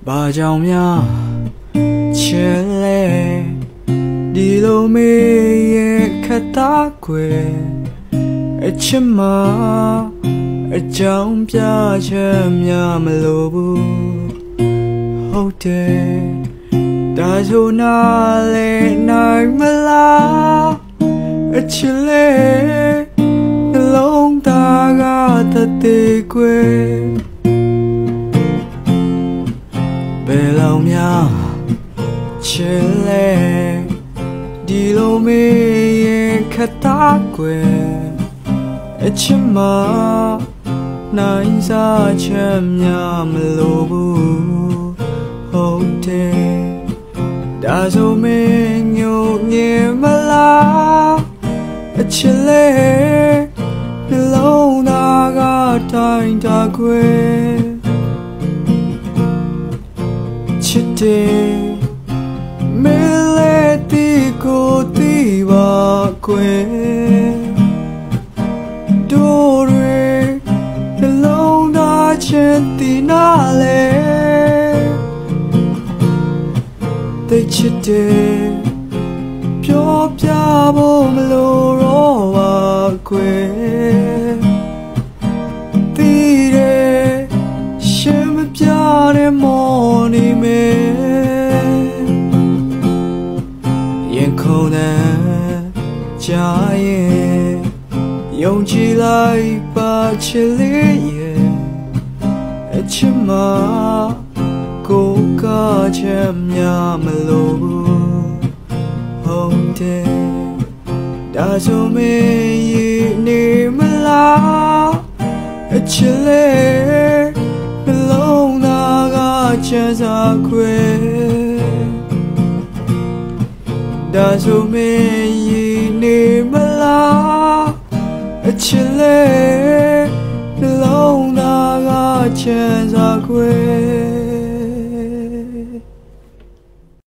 ဘာကြောင့်များချစ်လဲဒီလိုမေးရဲ့ခတ်သားခွေအချစ်မအကြောင်းပြချက်များမလိုဘူးဟုတ်တယ်ဒါဆိုနာလေနိုင်မလားအချစ်လေနှလုံးသားကတသေးခွေဘယ်လောက်များချစ်လဲဒီလိုမေးရင်ခတ်သားခွေအချစ်မနိုင်စားချက်များမလိုဘူးဟုတ်တယ်ဒါဆိုမင်းညို့ညင်မလားအချစ်လေနှလုံးသားကတိုင်းတာခွေချစ်တယ်မင်းလေးတီကိုတီပါခွေတို့တွေနှလုံးသားချစ်တီနာလေသိချစ်တယ်ပြောပြဖို့မလိုတော့ပါခွေတီးတယ်ရှင်မပြတဲ့မော်နေမယ်ရင်ခုန်တဲ့ကြားရဲ့ယုံကြည်လိုက်ပါချစ်လေးရဲ့အချစ်မကိုကချက်များမလိုဘူးဟုတ်တယ်ဒါဆိုမင်းရင်နေမလားအချစ်လေးနှလုံးသားကချမ်းသာခွေဒါဆိုမင်းရင်နေမလားအချစ်လေးနှလုံးသားကချမ်းသာခွေ